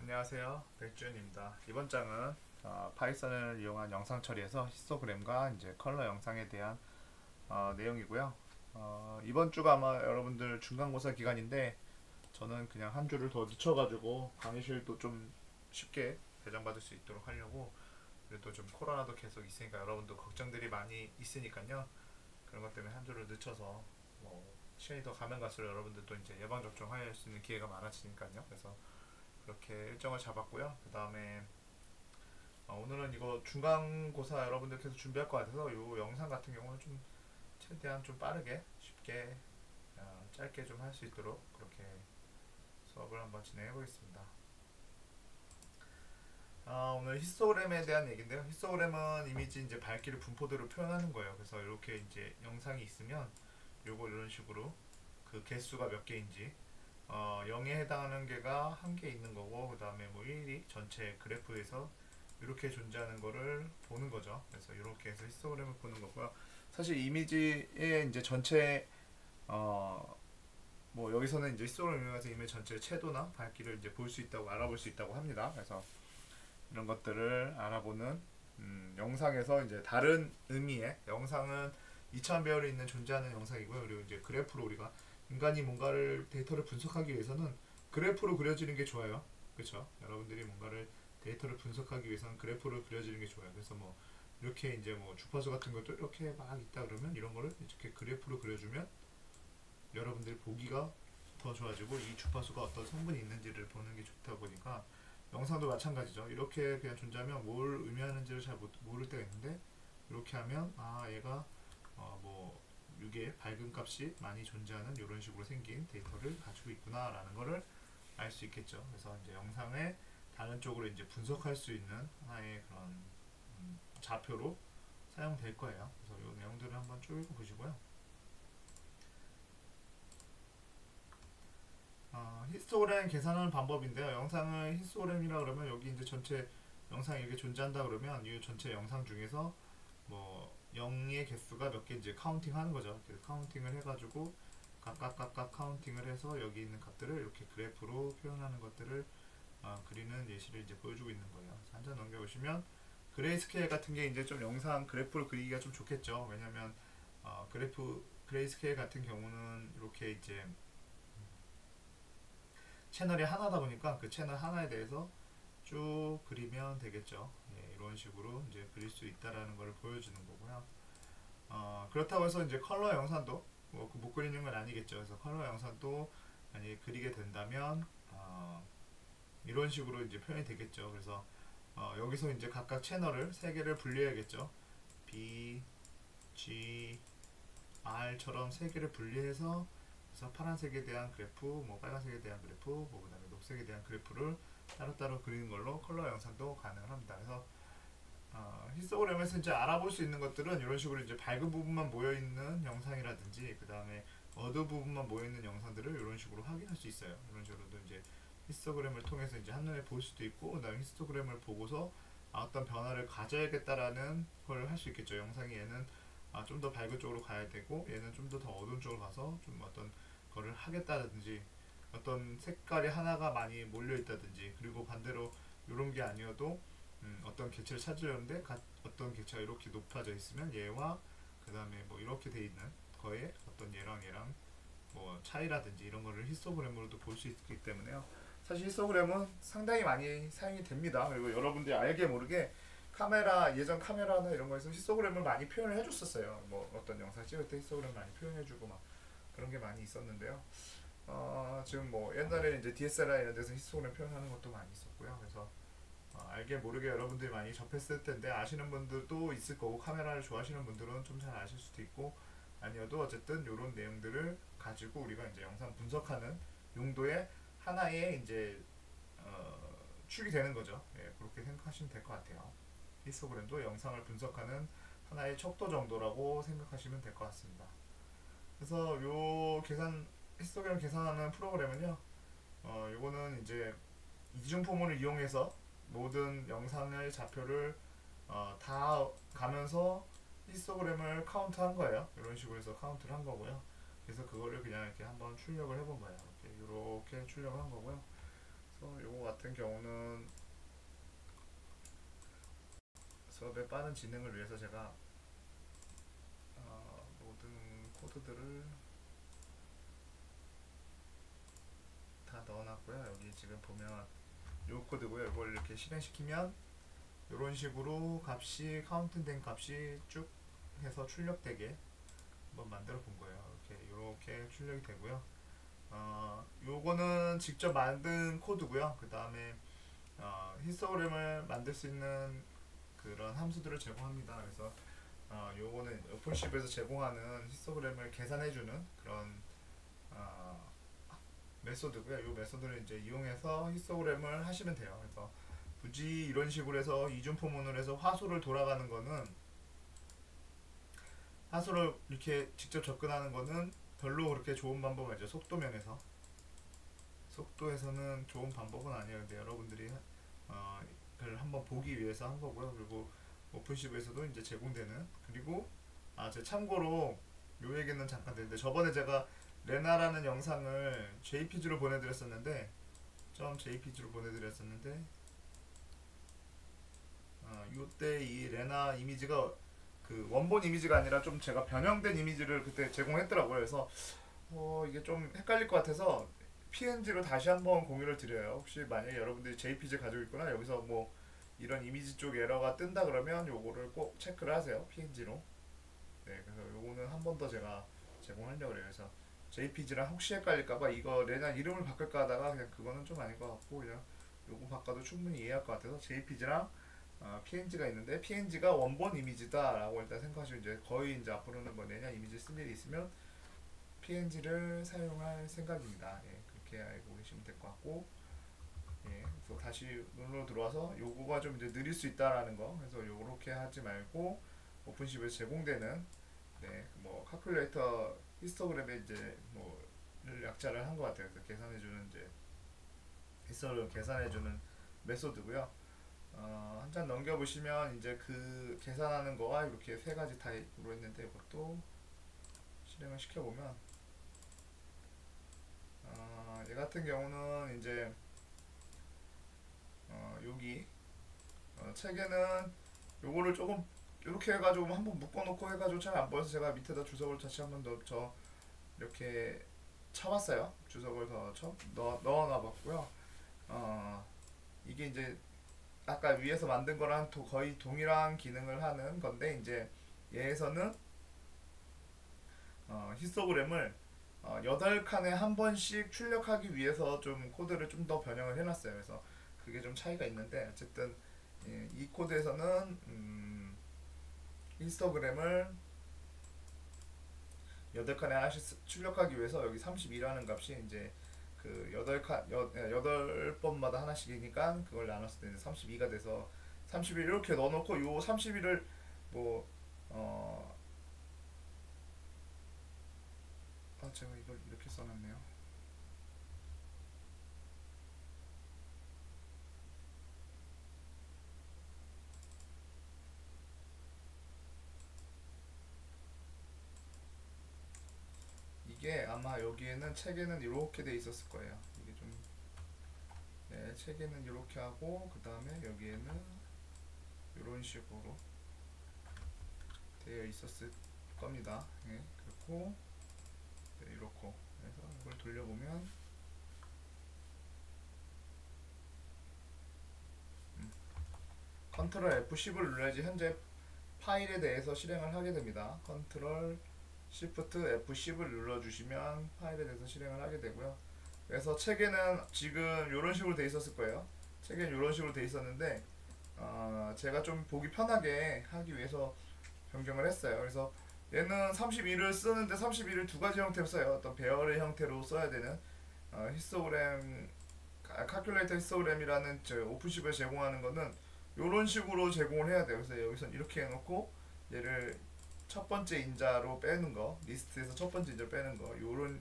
안녕하세요, 백주현입니다. 이번 장은 파이썬을 이용한 영상 처리에서 히스토그램과 이제 컬러 영상에 대한 내용이고요. 이번 주가 아마 여러분들 중간고사 기간인데 저는 그냥 한 주를 더 늦춰가지고 강의실도 좀 쉽게 배정받을 수 있도록 하려고, 그래도 좀 코로나도 계속 있으니까 여러분도 걱정들이 많이 있으니까요. 그런 것 때문에 한 주를 늦춰서 시간이 더 가면 갈수록 여러분들도 이제 예방 접종할 수 있는 기회가 많아지니까요. 그래서 그렇게 일정을 잡았고요. 그 다음에 오늘은 이거 중간고사 여러분들께서 준비할 것 같아서 이 영상 같은 경우는 좀 최대한 좀 빠르게 쉽게 짧게 좀 할 수 있도록 그렇게 수업을 한번 진행해 보겠습니다. 오늘 히스토그램에 대한 얘기인데요. 히스토그램은 이미지 이제 밝기를 분포도로 표현하는 거예요. 그래서 이렇게 이제 영상이 있으면 요거 이런 식으로 그 개수가 몇 개인지 0에 해당하는 개가 한 개 있는 거고, 그 다음에 뭐 1이 전체 그래프에서 이렇게 존재하는 거를 보는 거죠. 그래서 이렇게 해서 히스토그램을 보는 거고요. 사실 이미지의 이제 전체 뭐 여기서는 이제 히스토그램을 이용해서 이미지 전체의 채도나 밝기를 이제 볼 수 있다고 알아볼 수 있다고 합니다. 그래서 이런 것들을 알아보는 영상에서 이제 다른 의미의 영상은 2차원 배열에 있는 존재하는 영상이고요. 그리고 이제 그래프로 우리가 인간이 뭔가를 데이터를 분석하기 위해서는 그래프로 그려지는 게 좋아요. 그렇죠? 여러분들이 뭔가를 데이터를 분석하기 위해서는 그래프로 그려지는 게 좋아요. 그래서 뭐 이렇게 이제 뭐 주파수 같은 것도 이렇게 막 있다 그러면 이런 거를 이렇게 그래프로 그려주면 여러분들이 보기가 더 좋아지고, 이 주파수가 어떤 성분이 있는지를 보는 게 좋다 보니까 영상도 마찬가지죠. 이렇게 그냥 존재하면 뭘 의미하는지를 잘 모를 때가 있는데, 이렇게 하면 얘가 뭐 6의 밝은 값이 많이 존재하는 이런 식으로 생긴 데이터를 가지고 있구나 라는 거를 알 수 있겠죠. 그래서 이제 영상에 다른 쪽으로 이제 분석할 수 있는 하나의 그런 좌표로 사용될 거예요. 그래서 이 내용들을 한번 쭉 읽어보시고요. 히스토그램 계산하는 방법인데요. 영상을 히스토그램이라 그러면 여기 이제 전체 영상이 이렇게 존재한다 그러면 이 전체 영상 중에서 뭐 0의 개수가 몇 개인지 카운팅 하는 거죠. 그래서 카운팅을 해가지고 각각 카운팅을 해서 여기 있는 값들을 이렇게 그래프로 표현하는 것들을 그리는 예시를 이제 보여주고 있는 거예요. 한 장 넘겨보시면 그레이스케일 같은 게 이제 좀 영상 그래프를 그리기가 좀 좋겠죠. 왜냐면 그레이스케일 같은 경우는 이렇게 이제 채널이 하나다 보니까 그 채널 하나에 대해서 쭉 그리면 되겠죠. 예, 이런 식으로 이제 그릴 수 있다라는 걸 보여주는 거고요. 그렇다고 해서 이제 컬러 영상도 못 그리는 건 아니겠죠. 그래서 컬러 영상도 만약에 그리게 된다면 이런 식으로 이제 표현이 되겠죠. 그래서 여기서 이제 각각 채널을 세 개를 분리해야겠죠. B, G, R처럼 세 개를 분리해서, 그래서 파란색에 대한 그래프, 뭐 빨간색에 대한 그래프, 뭐 그다음에 녹색에 대한 그래프를 따로따로 그리는 걸로 컬러 영상도 가능을 합니다. 그래서 히스토그램에서 이제 알아볼 수 있는 것들은 이런 식으로 이제 밝은 부분만 모여 있는 영상이라든지, 그 다음에 어두운 부분만 모여 있는 영상들을 이런 식으로 확인할 수 있어요. 이런 식으로도 이제 히스토그램을 통해서 이제 한눈에 볼 수도 있고, 그다음에 히스토그램을 보고서 어떤 변화를 가져야겠다라는 걸 할 수 있겠죠. 영상이 얘는 좀 더 밝은 쪽으로 가야 되고, 얘는 좀 더 어두운 쪽으로 가서 좀 어떤 거를 하겠다든지, 어떤 색깔이 하나가 많이 몰려 있다든지, 그리고 반대로 이런 게 아니어도 어떤 개체를 찾으려는데 어떤 개체가 이렇게 높아져 있으면 얘와 그 다음에 뭐 이렇게 돼 있는 거에 어떤 얘랑 뭐 차이라든지 이런 거를 히스토그램으로도 볼 수 있기 때문에요. 사실 히스토그램은 상당히 많이 사용이 됩니다. 그리고 여러분들이 알게 모르게 예전 카메라나 이런 거에서 히스토그램을 많이 표현을 해줬었어요. 뭐 어떤 영상 찍을 때 히스토그램 많이 표현해주고 막 그런 게 많이 있었는데요. 지금 뭐 옛날에 이제 DSLR 이런 데서 히스토그램 표현하는 것도 많이 있었고요. 그래서 알게 모르게 여러분들이 많이 접했을 텐데 아시는 분들도 있을 거고, 카메라를 좋아하시는 분들은 좀 잘 아실 수도 있고, 아니어도 어쨌든 이런 내용들을 가지고 우리가 이제 영상 분석하는 용도의 하나의 이제 축이 되는 거죠. 예, 그렇게 생각하시면 될 것 같아요. 히스토그램도 영상을 분석하는 하나의 척도 정도라고 생각하시면 될 것 같습니다. 그래서 히스토그램 계산하는 프로그램은요, 요거는 이제 이중 포문을 이용해서 모든 영상의 좌표를 다 가면서 히스토그램을 카운트한 거예요. 이런 식으로 해서 카운트를 한 거고요. 그래서 그거를 그냥 이렇게 한번 출력을 해본 거예요. 이렇게 출력을 한 거고요. 그래서 요거 같은 경우는 수업의 빠른 진행을 위해서 제가 모든 코드들을 다 넣어놨고요. 여기 지금 보면 요 코드고요. 이걸 이렇게 실행시키면 이런 식으로 값이 카운트된 값이 쭉 해서 출력되게 한번 만들어 본 거예요. 이렇게 출력이 되고요. 요거는 직접 만든 코드고요. 그 다음에 히스토그램을 만들 수 있는 그런 함수들을 제공합니다. 그래서 요거는 오픈시프에서 제공하는 히스토그램을 계산해주는 그런 메소드고요. 이 메소드를 이제 이용해서 히스토그램을 하시면 돼요. 그래서 굳이 이런 식으로 해서 이중포문을 해서 화소를 돌아가는 거는 화소를 이렇게 직접 접근하는 거는 별로 그렇게 좋은 방법은 아니죠. 속도에서는 좋은 방법은 아니에요. 근데 여러분들이 그걸 한번 보기 위해서 한 거고요. 그리고 오픈시브에서도 이제 제공되는, 그리고 제 참고로 요 얘기는 잠깐 드는데, 저번에 제가 레나라는 영상을 JPG로 보내드렸었는데 요때 이 레나 이미지가 그 원본 이미지가 아니라 좀 제가 변형된 이미지를 그때 제공했더라고요. 그래서 이게 좀 헷갈릴 것 같아서 PNG로 다시 한번 공유를 드려요. 혹시 만약에 여러분들이 JPG 가지고 있거나 여기서 뭐 이런 이미지 쪽 에러가 뜬다 그러면 요거를 꼭 체크를 하세요. PNG로. 네, 그래서 요거는 한 번 더 제가 제공하려고 그래요. 그래서 JPG랑 혹시 헷갈릴까봐 이거 레나 이름을 바꿀까 하다가 그냥 그거는 좀 아닌 것 같고 그냥 요거 바꿔도 충분히 이해할 것 같아서 JPG랑 PNG가 있는데, PNG가 원본 이미지다라고 일단 생각하시면 이제 거의 이제 앞으로는 뭐 내냐 이미지 쓸 일이 있으면 PNG를 사용할 생각입니다. 예, 그렇게 알고 계시면 될 것 같고, 예, 그래서 다시 눈으로 들어와서 요거가 좀 이제 느릴 수 있다라는 거, 그래서 요렇게 하지 말고 오픈시브에서 제공되는 뭐 칼큘레이터 히스토그램에 이제 뭐를 약자를 한 것 같아요. 그래서 계산해주는 이제 히스토그램 계산해주는 메소드고요. 한 장 넘겨보시면 이제 그 계산하는 거가 이렇게 세 가지 타입으로 있는데, 이것도 실행을 시켜보면 얘 같은 경우는 이제 여기 책에는 요거를 조금 이렇게 해가지고 한번 묶어놓고 해가지고 잘 안 보여서 제가 밑에다 주석을 다시 한번 더 이렇게 쳐봤어요. 주석을 더 넣어놔봤고요. 이게 이제 아까 위에서 만든 거랑 거의 동일한 기능을 하는 건데, 이제 얘에서는 히스토그램을 8칸에 한 번씩 출력하기 위해서 좀 코드를 좀 더 변형을 해놨어요. 그래서 그게 좀 차이가 있는데, 어쨌든 이 코드에서는 히스토그램을 8칸에 하나씩 출력하기 위해서 여기 32라는 값이 이제 그 8번마다 하나씩이니까 그걸 나눴을 때 32가 돼서 31 이렇게 넣어놓고, 요 31을 뭐 제가 이걸 이렇게 써놨네요. 이게 아마 여기에는 책에는 이렇게 돼 있었을 거예요. 이게 좀 책에는 이렇게 하고 그 다음에 여기에는 이런 식으로 되어 있었을 겁니다. 그리고 이렇고, 그래서 이걸 돌려보면 컨트롤 F10을 눌러야지 현재 파일에 대해서 실행을 하게 됩니다. 컨트롤 Shift F10을 눌러주시면 파일에 대해서 실행을 하게 되고요. 그래서 책에는 지금 이런 식으로 돼 있었을 거예요. 책에는 이런 식으로 돼 있었는데 제가 좀 보기 편하게 하기 위해서 변경을 했어요. 그래서 얘는 31을 쓰는데 31을 두 가지 형태로 써요. 어떤 배열의 형태로 써야 되는 히스토그램, 칼큘레이터 히스토그램이라는 오픈시브에 제공하는 거는 이런 식으로 제공을 해야 돼요. 그래서 여기서 이렇게 해놓고 얘를 첫 번째 인자로 빼는 거, 리스트에서 첫 번째 인자로 빼는 거,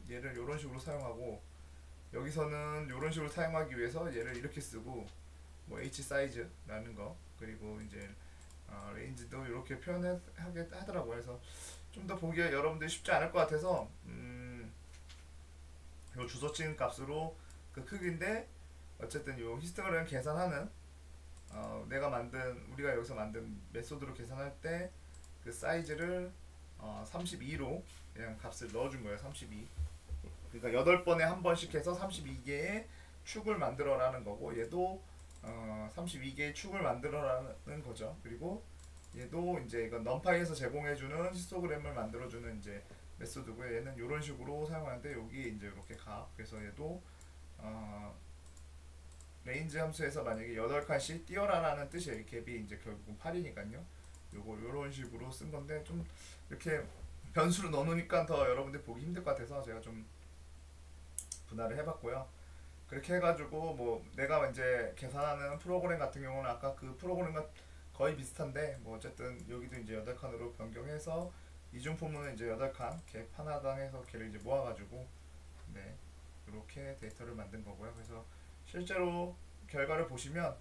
얘를 이런 식으로 사용하고, 여기서는 이런 식으로 사용하기 위해서 얘를 이렇게 쓰고, 뭐 h 사이즈라는 거, 그리고 이제 레인지도 이렇게 표현하게 하더라고요. 그래서 좀 더 보기에 여러분들이 쉽지 않을 것 같아서 요 주소 찍은 값으로 그 크기인데 어쨌든 요 히스토그램 계산하는 우리가 여기서 만든 메소드로 계산할 때 그 사이즈를 32로 그냥 값을 넣어준 거예요. 32. 그러니까 8번에 한 번씩 해서 32개의 축을 만들어라는 거고, 얘도 32개의 축을 만들어라는 거죠. 그리고 얘도 이제 이건 넘파이에서 제공해주는 히스토그램을 만들어주는 이제 메소드고요. 얘는 이런 식으로 사용하는데 여기 이제 이렇게 값. 그래서 얘도 레인지 함수에서 만약에 8칸씩 띄어라라는 뜻이에요. 갭이 이제 결국은 8이니까요. 요거 요런 식으로 쓴 건데 좀 이렇게 변수로 넣어놓으니까 더 여러분들 보기 힘들 것 같아서 제가 좀 분할을 해봤고요. 그렇게 해가지고 뭐 내가 이제 계산하는 프로그램 같은 경우는 아까 그 프로그램과 거의 비슷한데 뭐 어쨌든 여기도 이제 8칸으로 변경해서 이중포문은 이제 8칸 갭 하나당 해서 걔를 이제 모아가지고 네 이렇게 데이터를 만든 거고요. 그래서 실제로 결과를 보시면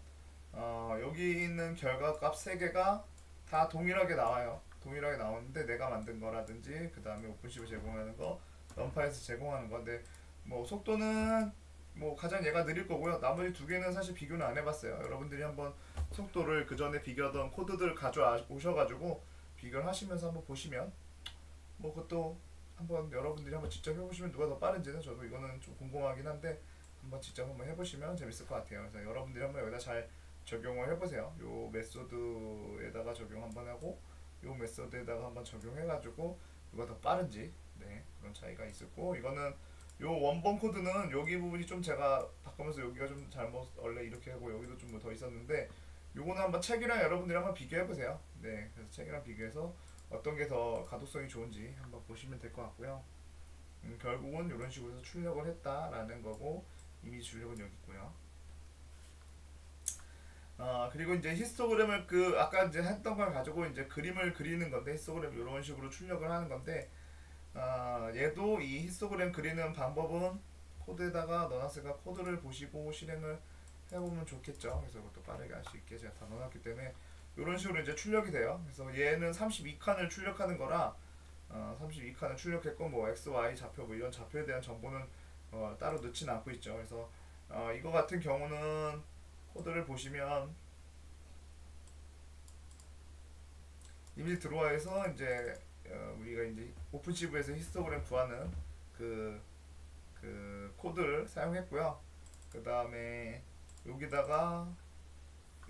여기 있는 결과 값 3개가 다 동일하게 나와요. 동일하게 나오는데 내가 만든 거라든지 그 다음에 오픈시브 제공하는 거, 럼파에서 제공하는 건데 뭐 속도는 뭐 가장 얘가 느릴 거고요. 나머지 2개는 사실 비교는 안 해봤어요. 여러분들이 한번 속도를 그 전에 비교하던 코드들 가져오셔가지고 비교를 하시면서 한번 보시면 뭐 그것도 한번 여러분들이 한번 직접 해보시면 누가 더 빠른지는 저도 이거는 좀 궁금하긴 한데 한번 직접 한번 해보시면 재밌을 것 같아요. 그래서 여러분들이 한번 여기다 잘 적용을 해보세요. 요 메소드에다가 적용 한번 하고 요 메소드에다가 한번 적용해가지고 누가 더 빠른지 네 그런 차이가 있었고 이거는 요 원본 코드는 여기 부분이 좀 제가 바꾸면서 여기가 좀 잘못 원래 이렇게 하고 여기도 좀 뭐 더 있었는데 요거는 한번 책이랑 여러분들이 한번 비교해보세요. 네 그래서 책이랑 비교해서 어떤 게 더 가독성이 좋은지 한번 보시면 될 것 같고요. 결국은 이런 식으로 해서 출력을 했다라는 거고 이미지 출력은 여기 있고요. 그리고 이제 히스토그램을 그 아까 이제 했던 걸 가지고 이제 그림을 그리는 건데 히스토그램 이런 식으로 출력을 하는 건데 얘도 이 히스토그램 그리는 방법은 코드에다가 넣어놨으니까 코드를 보시고 실행을 해보면 좋겠죠. 그래서 그것도 빠르게 할 수 있게 제가 다 넣어놨기 때문에 이런 식으로 이제 출력이 돼요. 그래서 얘는 32칸을 출력하는 거라 32칸을 출력했고 뭐 x, y 좌표 뭐 이런 좌표에 대한 정보는 따로 넣지는 않고 있죠. 그래서 이거 같은 경우는 코드를 보시면 이미지 들어와서 이제 우리가 이제 오픈시브에서 히스토그램 구하는 그, 그 코드를 사용했고요. 그 다음에 여기다가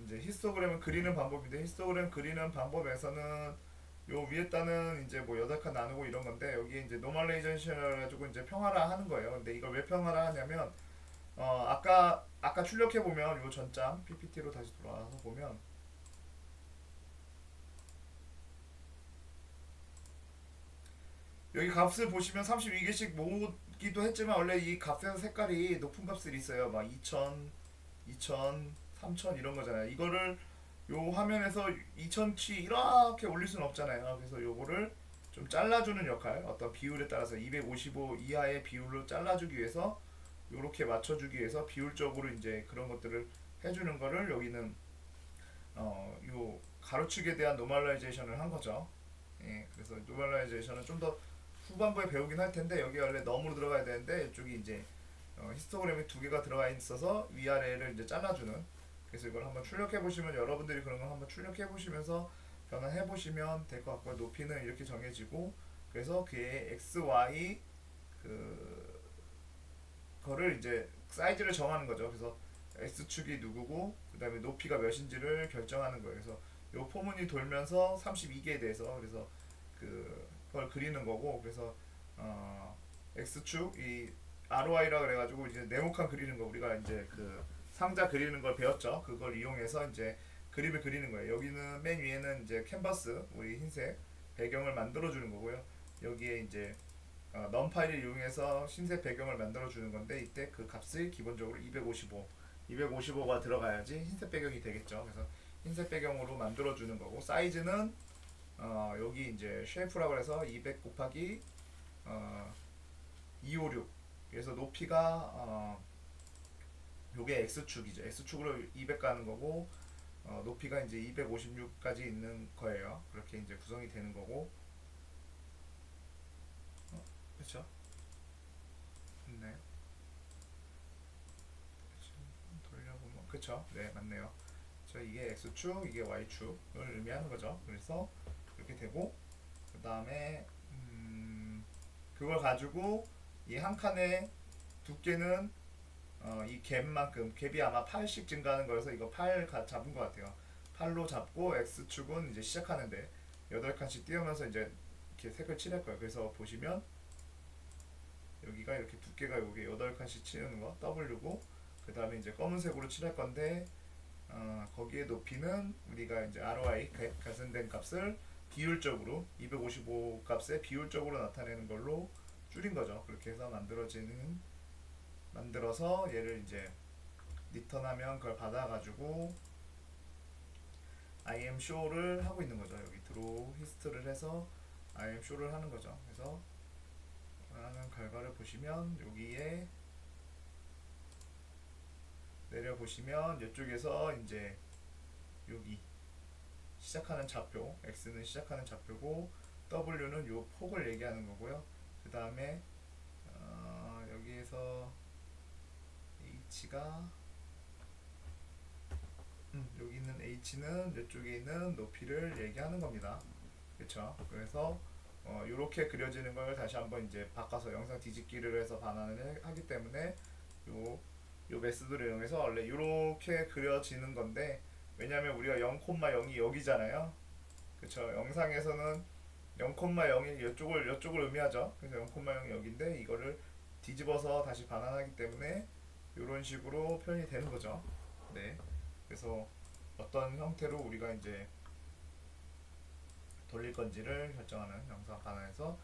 이제 히스토그램을 그리는 방법인데 히스토그램 그리는 방법에서는 요 위에다는 이제 뭐 8칸 나누고 이런 건데 여기 이제 노멀레이제이션을 가지고 이제 평화라 하는 거예요. 근데 이걸 왜 평화라 하냐면 아까 출력해 보면 요 전장 PPT로 다시 돌아와서 보면 여기 값을 보시면 32개씩 모으기도 했지만 원래 이 값에서 색깔이 높은 값들이 있어요. 막 2000, 2000, 3000 이런 거잖아요. 이거를 요 화면에서 2000치 이렇게 올릴 수는 없잖아요. 그래서 요거를 좀 잘라주는 역할, 어떤 비율에 따라서 255 이하의 비율로 잘라주기 위해서 요렇게 맞춰주기 위해서 비율적으로 이제 그런 것들을 해주는 거를 여기는 요 가로축에 대한 노멀라이제이션을 한 거죠. 예, 그래서 노멀라이제이션은 좀 더 후반부에 배우긴 할 텐데 여기 원래 너머로 들어가야 되는데 이쪽이 이제 히스토그램이 2개가 들어가 있어서 위아래를 이제 잘라주는. 그래서 이걸 한번 출력해 보시면 여러분들이 그런 걸 한번 출력해 보시면서 변환해 보시면 될 것 같고요. 높이는 이렇게 정해지고 그래서 그의 x, y 그 거를 이제 사이즈를 정하는 거죠. 그래서 x축이 누구고 그 다음에 높이가 몇인지를 결정하는 거예요. 그래서 요 포문이 돌면서 32개에 대해서 그래서 그걸 그리는 거고 그래서 x축 이 ROI라 그래가지고 이제 네모칸 그리는 거 우리가 이제 그 상자 그리는 걸 배웠죠. 그걸 이용해서 이제 그림을 그리는 거예요. 여기는 맨 위에는 이제 캔버스 우리 흰색 배경을 만들어 주는 거고요. 여기에 이제 넘파이를 이용해서 흰색 배경을 만들어 주는 건데 이때 그 값을 기본적으로 255가 들어가야지 흰색 배경이 되겠죠. 그래서 흰색 배경으로 만들어 주는 거고 사이즈는 여기 이제 쉐이프라고 해서 200 곱하기 256 그래서 높이가 요게 x축이죠. x축으로 200 가는 거고 높이가 이제 256까지 있는 거예요. 그렇게 이제 구성이 되는 거고 그렇죠? 네. 그쵸? 네, 맞네요. 이게 X축, 이게 Y축을 의미하는 거죠. 그래서 이렇게 되고, 그 다음에 그걸 가지고 이 한 칸의 두께는 이 갭만큼, 갭이 아마 8씩 증가하는 거여서 이거 8 잡은 것 같아요. 8로 잡고 X축은 이제 시작하는데 8칸씩 띄우면서 이제 이렇게 색을 칠할 거예요. 그래서 보시면 여기가 이렇게 두께가 여기 8칸씩 칠하는 거 W고, 그 다음에 이제 검은색으로 칠할 건데 거기에 높이는 우리가 이제 ROI 가산된 값을 비율적으로 255 값에 비율적으로 나타내는 걸로 줄인 거죠. 그렇게 해서 만들어서 얘를 이제 리턴하면 그걸 받아가지고 I am show를 하고 있는 거죠. 여기 draw hist를 해서 I am show를 하는 거죠. 그래서 하는 결과를 보시면 여기에 내려보시면 이쪽에서 이제 여기 시작하는 좌표, x는 시작하는 좌표고 w는 요 폭을 얘기하는 거고요. 그 다음에 여기에서 h가 여기 있는 h는 이쪽에 있는 높이를 얘기하는 겁니다. 그렇죠? 그래서 이렇게 그려지는 걸 다시 한번 이제 바꿔서 영상 뒤집기를 해서 반환을 하기 때문에 요 메소드를 이용해서 원래 이렇게 그려지는 건데, 왜냐면 우리가 0,0이 여기잖아요. 그쵸? 영상에서는 0,0이 이쪽을 의미하죠. 그래서 0,0이 여기인데 이거를 뒤집어서 다시 반환하기 때문에 이런 식으로 표현이 되는 거죠. 네. 그래서 어떤 형태로 우리가 이제 돌릴 건지를 결정하는 영상 반환에서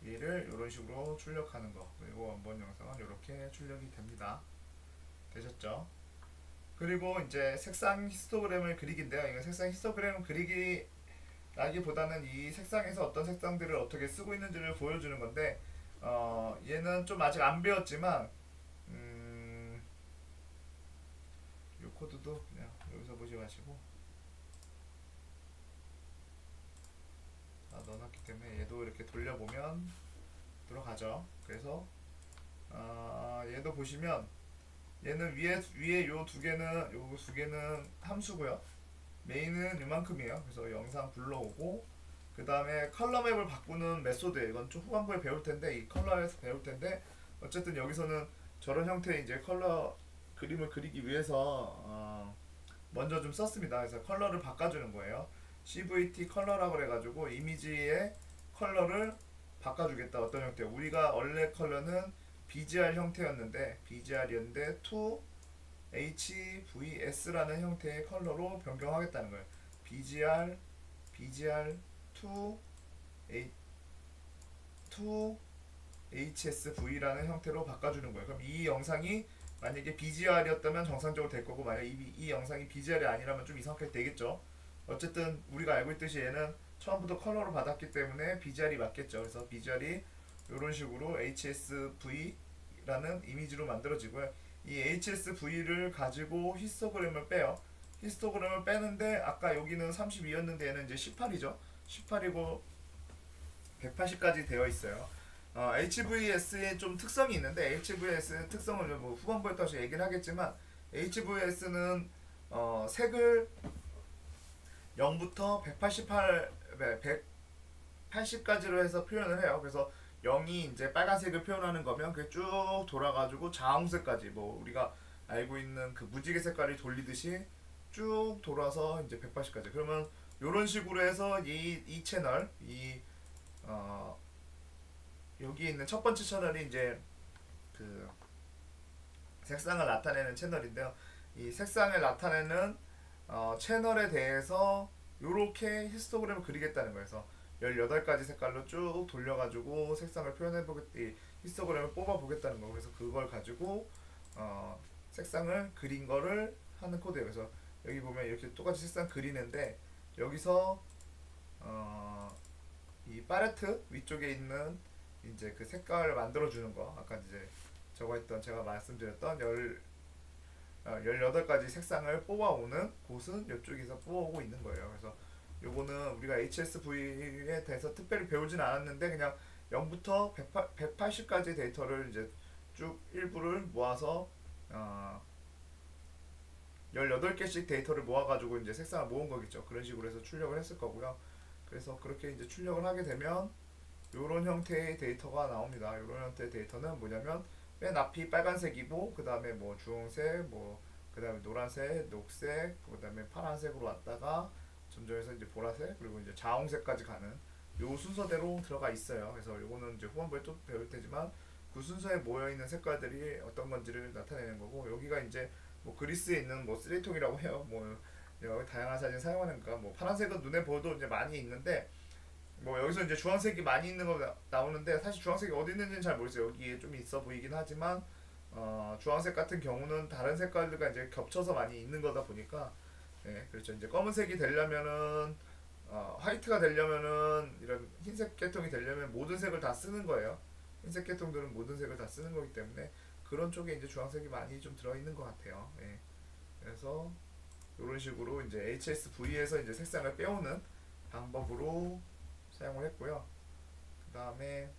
얘를 이런 식으로 출력하는 거, 그리고 원본 영상은 이렇게 출력이 됩니다. 되셨죠? 그리고 이제 색상 히스토그램을 그리기인데요. 이건 색상 히스토그램 그리기라기보다는 이 색상에서 어떤 색상들을 어떻게 쓰고 있는지를 보여주는 건데, 얘는 좀 아직 안 배웠지만 이 코드도 그냥 여기서 보지 마시고 넣어놨기 때문에 얘도 이렇게 돌려보면 들어가죠. 그래서 얘도 보시면 얘는 위에 요 두 개는 함수고요. 메인은 요만큼이에요. 그래서 영상 불러오고, 그 다음에 컬러 맵을 바꾸는 메소드, 이건 좀 후반부에 배울 텐데, 이 컬러에서 배울 텐데, 어쨌든 여기서는 저런 형태의 이제 컬러 그림을 그리기 위해서 먼저 좀 썼습니다. 그래서 컬러를 바꿔주는 거예요. CVT 컬러라고 그래가지고 이미지의 컬러를 바꿔주겠다. 어떤 형태? 우리가 원래 컬러는 BGR 형태였는데, BGR이었는데 to HVS라는 형태의 컬러로 변경하겠다는 거예요. BGR to HSV라는 형태로 바꿔주는 거예요. 그럼 이 영상이 만약에 BGR이었다면 정상적으로 될 거고, 만약 이 영상이 BGR이 아니라면 좀 이상하게 되겠죠. 어쨌든 우리가 알고 있듯이 얘는 처음부터 컬러로 받았기 때문에 BGR이 맞겠죠. 그래서 BGR이 이런 식으로 HSV라는 이미지로 만들어지고요. 이 HSV를 가지고 히스토그램을 빼요. 히스토그램을 빼는데 아까 여기는 32였는데 얘는 이제 18이죠. 18이고 180까지 되어 있어요. HVS의 좀 특성이 있는데, HVS 특성을 뭐 후반부에 다시 얘기를 하겠지만, HVS는 색을 0부터 180까지로 해서 표현을 해요. 그래서 0이 이제 빨간색을 표현하는 거면 그게 쭉 돌아가지고 자홍색까지, 뭐 우리가 알고 있는 그 무지개 색깔이 돌리듯이 쭉 돌아서 이제 180까지. 그러면 이런 식으로 해서 이 채널, 여기 있는 첫 번째 채널이 이제 그 색상을 나타내는 채널인데요. 이 색상을 나타내는 채널에 대해서 이렇게 히스토그램을 그리겠다는 거예요. 그래서 18가지 색깔로 쭉 돌려가지고 색상을 히스토그램을 뽑아보겠다는 거. 그래서 그걸 가지고 색상을 그린 거를 하는 코드예요. 그래서 여기 보면 이렇게 똑같이 색상 그리는데, 여기서 이 팔레트 위쪽에 있는 이제 그 색깔을 만들어주는 거, 아까 이제 제가 말씀드렸던 18가지 색상을 뽑아오는 곳은 이쪽에서 뽑아오고 있는 거예요. 그래서 요거는 우리가 HSV에 대해서 특별히 배우진 않았는데, 그냥 0부터 180까지 데이터를 이제 쭉 일부를 모아서 18개씩 데이터를 모아가지고 이제 색상을 모은 거겠죠. 그런 식으로 해서 출력을 했을 거고요. 그래서 그렇게 이제 출력을 하게 되면 이런 형태의 데이터가 나옵니다. 이런 형태의 데이터는 뭐냐면 맨 앞이 빨간색이고 그 다음에 뭐 주홍색, 뭐 그 다음에 노란색, 녹색, 그 다음에 파란색으로 왔다가 점점해서 이제 보라색 그리고 이제 자홍색까지 가는 요 순서대로 들어가 있어요. 그래서 요거는 이제 후반부에 또 배울 테지만 그 순서에 모여 있는 색깔들이 어떤 건지를 나타내는 거고 여기가 이제 뭐 그리스에 있는 뭐 쓰레기통이라고 해요. 뭐 여러 다양한 사진 사용하는 거뭐 파란색은 눈에 보여도 이제 많이 있는데 뭐 여기서 이제 주황색이 많이 있는 거 나오는데 사실 주황색이 어디 있는지는 잘 모르겠어요. 여기에 좀 있어 보이긴 하지만 주황색 같은 경우는 다른 색깔들과 이제 겹쳐서 많이 있는 거다 보니까 네, 그렇죠. 이제 검은색이 되려면은 화이트가 되려면은 이런 흰색 계통이 되려면 모든 색을 다 쓰는 거예요. 흰색 계통들은 모든 색을 다 쓰는 거기 때문에 그런 쪽에 이제 주황색이 많이 좀 들어 있는 것 같아요. 예. 그래서 이런 식으로 이제 HSV에서 이제 색상을 빼오는 방법으로 사용을 했고요. 그 다음에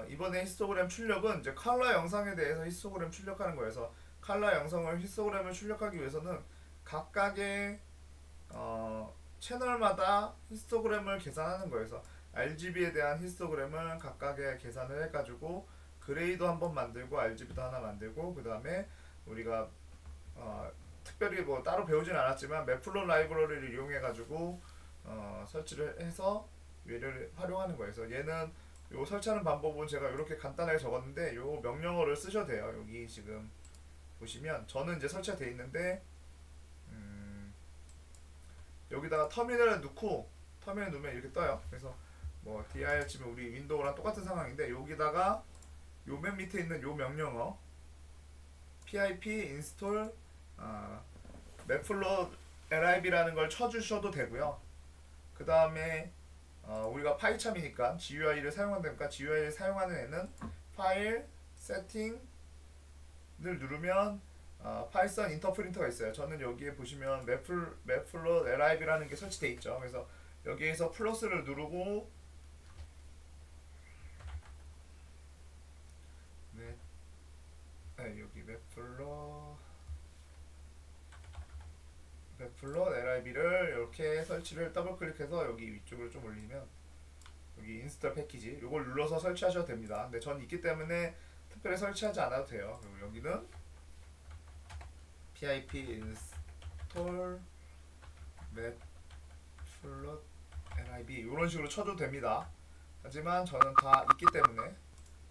이번에 히스토그램 출력은 이제 컬러 영상에 대해서 히스토그램 출력하는 거여서 컬러 영상을 히스토그램을 출력하기 위해서는 각각의 채널마다 히스토그램을 계산하는 거여서 RGB에 대한 히스토그램을 각각의 계산을 해가지고 그레이도 한번 만들고 RGB도 하나 만들고 그 다음에 우리가 특별히 뭐 따로 배우진 않았지만 매플롯 라이브러리를 이용해가지고 설치를 해서 얘를 활용하는 거예요. 그래서 얘는 요 설치하는 방법은 제가 이렇게 간단하게 적었는데 요 명령어를 쓰셔도 돼요. 여기 지금 보시면 저는 이제 설치가 돼 있는데 여기다가 터미널을 넣고 터미널 넣으면 이렇게 떠요. 그래서 뭐 dir 치면 우리 윈도우랑 똑같은 상황인데 여기다가 요 맨 밑에 있는 요 명령어 pip install 매플롯 lib라는 걸 쳐주셔도 되고요. 그 다음에 우리가 파이참이니까 GUI를 사용한다니까 GUI를 사용하는 애는 파일 세팅을 누르면 파이썬 인터프린터가 있어요. 저는 여기에 보시면 매플롯 lib라는 게 설치되어 있죠. 그래서 여기에서 플러스를 누르고 여기 매플롯 lib를 이렇게 설치를 더블 클릭해서 여기 위쪽으로 좀 올리면 여기 인스톨 패키지 이걸 눌러서 설치하셔도 됩니다. 근데 전 있기 때문에 특별히 설치하지 않아도 돼요. 그리고 여기는 pip install 매플롯 lib 이런 식으로 쳐도 됩니다. 하지만 저는 다 있기 때문에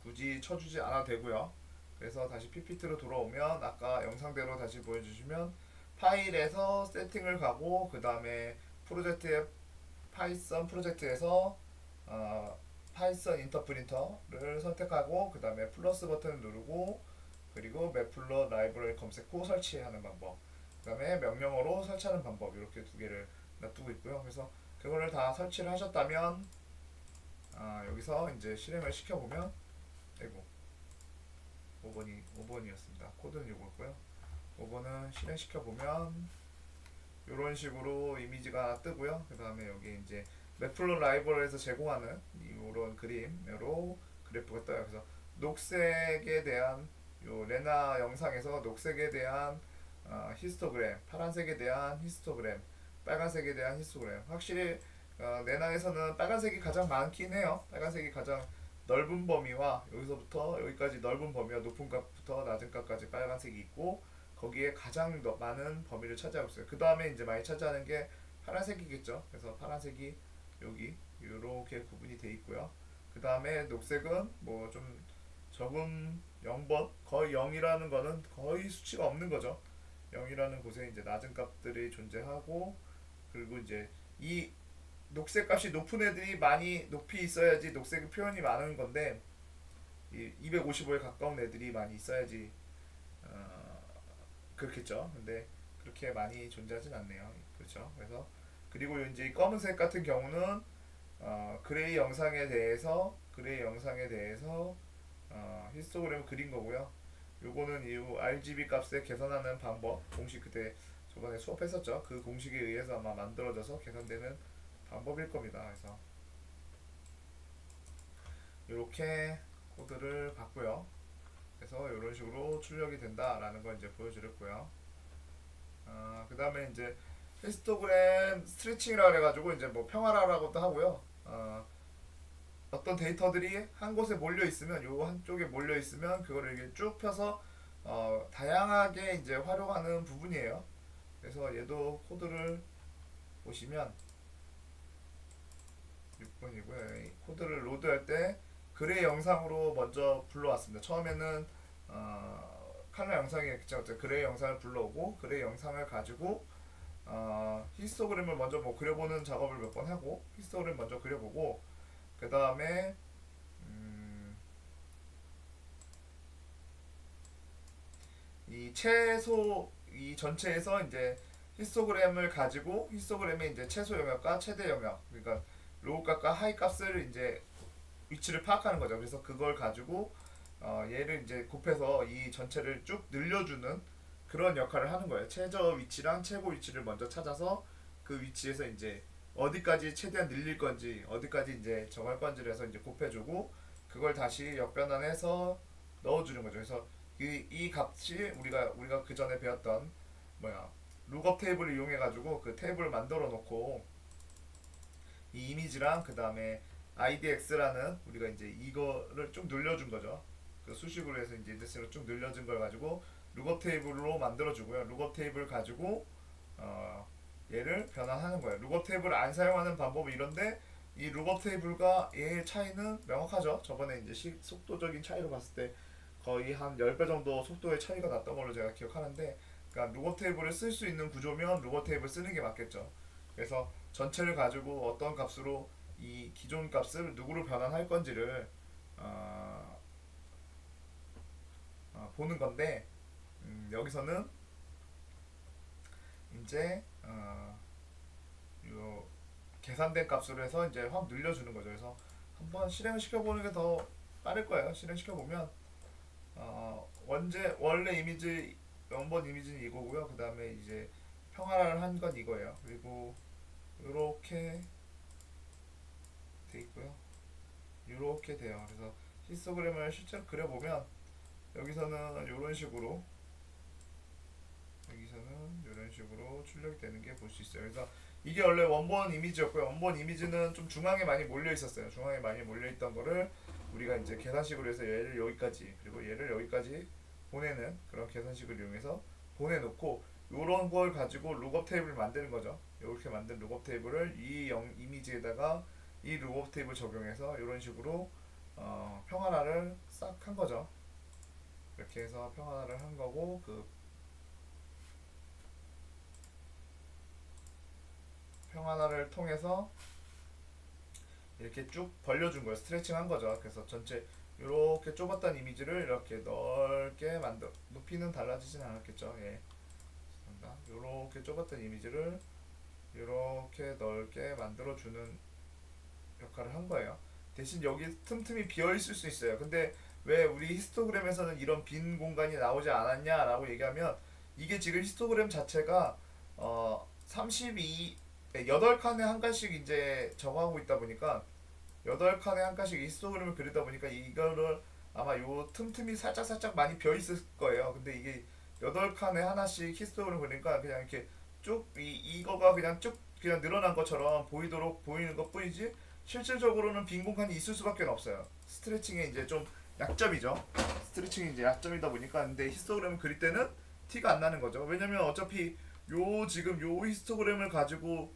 굳이 쳐주지 않아도 되고요. 그래서 다시 PPT로 돌아오면 아까 영상대로 다시 보여주시면 파일에서 세팅을 가고 그 다음에 프로젝트에 파이썬 프로젝트에서 파이썬 인터프린터를 선택하고 그 다음에 플러스 버튼을 누르고 그리고 매플롯 라이브러리 검색 후 설치하는 방법 그 다음에 명령어로 설치하는 방법 이렇게 두 개를 놔두고 있고요. 그래서 그거를 다 설치를 하셨다면 여기서 이제 실행을 시켜보면 아이고 5번이었습니다. 코드는 요거고요. 5번은 실행시켜보면 이런 식으로 이미지가 뜨고요. 그 다음에 여기 이제 매플롯 라이브러리에서 제공하는 이런 그림으로 그래프가 떠요. 그래서 녹색에 대한 요 레나 영상에서 녹색에 대한 히스토그램, 파란색에 대한 히스토그램, 빨간색에 대한 히스토그램. 확실히 레나에서는 빨간색이 가장 많긴 해요. 빨간색이 가장 넓은 범위와 여기서부터 여기까지 넓은 범위와 높은 값부터 낮은 값까지 빨간색이 있고 거기에 가장 많은 범위를 차지하고 있어요. 그 다음에 이제 많이 차지하는 게 파란색이겠죠. 그래서 파란색이 여기 이렇게 구분이 돼 있고요. 그 다음에 녹색은 뭐 좀 적은 0번 거의 0이라는 거는 거의 수치가 없는 거죠. 0이라는 곳에 이제 낮은 값들이 존재하고 그리고 이제 이 녹색 값이 높은 애들이 많이 높이 있어야지 녹색 표현이 많은 건데 255에 가까운 애들이 많이 있어야지 그렇겠죠. 근데 그렇게 많이 존재하진 않네요. 그렇죠. 그래서 그리고 이제 검은색 같은 경우는 그레이 영상에 대해서 히스토그램을 그린 거고요. 요거는 이 RGB 값을 계산하는 방법 공식 그때 저번에 수업했었죠. 그 공식에 의해서 아마 만들어져서 계산되는 방법일 겁니다. 그래서 이렇게 코드를 봤고요. 그래서 이런 식으로 출력이 된다라는 걸 이제 보여드렸고요. 그 다음에 이제 히스토그램 스트레칭이라 그래가지고 이제 뭐 평활화라고도 하고요. 어떤 데이터들이 한 곳에 몰려 있으면 요 한쪽에 몰려 있으면 그거를 이렇게 쭉 펴서 다양하게 이제 활용하는 부분이에요. 그래서 얘도 코드를 보시면 6번이고요. 코드를 로드할 때 그래 영상으로 먼저 불러왔습니다. 처음에는 칼라 영상이겠죠. 그래 영상을 불러오고 그래 영상을 가지고 히스토그램을 먼저 뭐 그려보는 작업을 몇 번 하고 히스토그램 먼저 그려보고 그 다음에 이 최소 이 전체에서 이제 히스토그램을 가지고 히스토그램의 이제 최소 영역과 최대 영역 그러니까 로우 값과 하이 값을 이제 위치를 파악하는 거죠. 그래서 그걸 가지고 얘를 이제 곱해서 이 전체를 쭉 늘려주는 그런 역할을 하는 거예요. 최저 위치랑 최고 위치를 먼저 찾아서 그 위치에서 이제 어디까지 최대한 늘릴 건지 어디까지 이제 정할 건지를 해서 이제 곱해주고 그걸 다시 역변환해서 넣어주는 거죠. 그래서 이 값이 우리가 그 전에 배웠던 룩업 테이블을 이용해 가지고 그 테이블을 만들어 놓고 이 이미지랑 그 다음에 idx라는 우리가 이제 이거를 쭉 늘려준 거죠. 그 수식으로 해서 이제 인덱스로 쭉 늘려준 걸 가지고 룩업 테이블로 만들어 주고요. 룩업 테이블 가지고 얘를 변환하는 거예요. 룩업 테이블을 안 사용하는 방법은 이런데 이 룩업 테이블과 얘의 차이는 명확하죠. 저번에 이제 속도적인 차이로 봤을 때 거의 한 10배 정도 속도의 차이가 났던 걸로 제가 기억하는데 그러니까 룩업 테이블을 쓸 수 있는 구조면 룩업 테이블 쓰는 게 맞겠죠. 그래서 전체를 가지고 어떤 값으로 이 기존 값을 누구로 변환할 건지를 보는 건데 여기서는 이제 요 계산된 값으로 해서 이제 확 늘려주는 거죠. 그래서 한번 실행을 시켜보는 게 더 빠를 거예요. 실행시켜 보면 원래 이미지 원본 이미지는 이거고요. 그 다음에 이제 평화를 한 건 이거예요. 그리고 이렇게 돼 있고요. 이렇게 돼요. 그래서 히스토그램을 실제로 그려보면 여기서는 이런 식으로 출력이 되는 게 볼 수 있어요. 그래서 이게 원래 원본 이미지였고요. 원본 이미지는 좀 중앙에 많이 몰려 있었어요. 중앙에 많이 몰려 있던 거를 우리가 이제 계산식으로 해서 얘를 여기까지 그리고 얘를 여기까지 보내는 그런 계산식을 이용해서 보내놓고 이런 걸 가지고 룩업 테이블을 만드는 거죠. 이렇게 만든 룩업 테이블을 이 이미지에다가 이 룩업 테이블 적용해서 이런 식으로 평화를 싹 한 거죠. 이렇게 해서 평화를 한 거고 그 평화를 통해서 이렇게 쭉 벌려준 거예요. 스트레칭 한 거죠. 그래서 전체 이렇게 좁았던 이미지를 이렇게 넓게 만들 높이는 달라지진 않았겠죠. 예. 이렇게 좁았던 이미지를 이렇게 넓게 만들어주는 역할을 한 거예요. 대신 여기 틈틈이 비어 있을 수 있어요. 근데 왜 우리 히스토그램에서는 이런 빈 공간이 나오지 않았냐라고 얘기하면 이게 지금 히스토그램 자체가 8칸에 한 칸씩 이제 정하고 있다 보니까 8칸에 한 칸씩 히스토그램을 그리다 보니까 이거를 아마 요 틈틈이 살짝 많이 비어 있을 거예요. 근데 이게 8칸에 하나씩 히스토그램 그리니까 그냥 이렇게 쭉 이거가 그냥 쭉 그냥 늘어난 것처럼 보이도록 보이는 것 뿐이지 실질적으로는 빈 공간이 있을 수밖에 없어요. 스트레칭의 이제 좀 약점이죠. 스트레칭이 이제 약점이다 보니까 근데 히스토그램을 그릴 때는 티가 안 나는 거죠. 왜냐면 어차피 지금 요 히스토그램을 가지고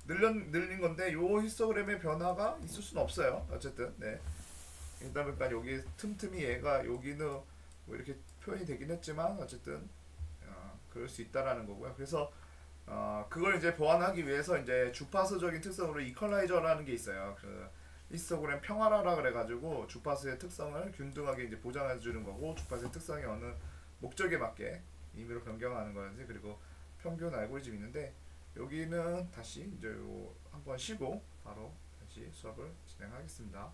늘린 건데 요 히스토그램의 변화가 있을 수는 없어요. 어쨌든 네. 그러다 보니까 여기 틈틈이 얘가 여기는 뭐 이렇게 표현이 되긴 했지만 어쨌든 그럴 수 있다라는 거고요. 그래서 그걸 이제 보완하기 위해서 이제 주파수적인 특성으로 이퀄라이저라는 게 있어요. 그 히스토그램 평활화라 그래가지고 주파수의 특성을 균등하게 이제 보장해 주는 거고 주파수의 특성이 어느 목적에 맞게 임의로 변경하는 거지. 그리고 평균 알고리즘이 있는데 여기는 다시 이제 한번 쉬고 바로 다시 수업을 진행하겠습니다.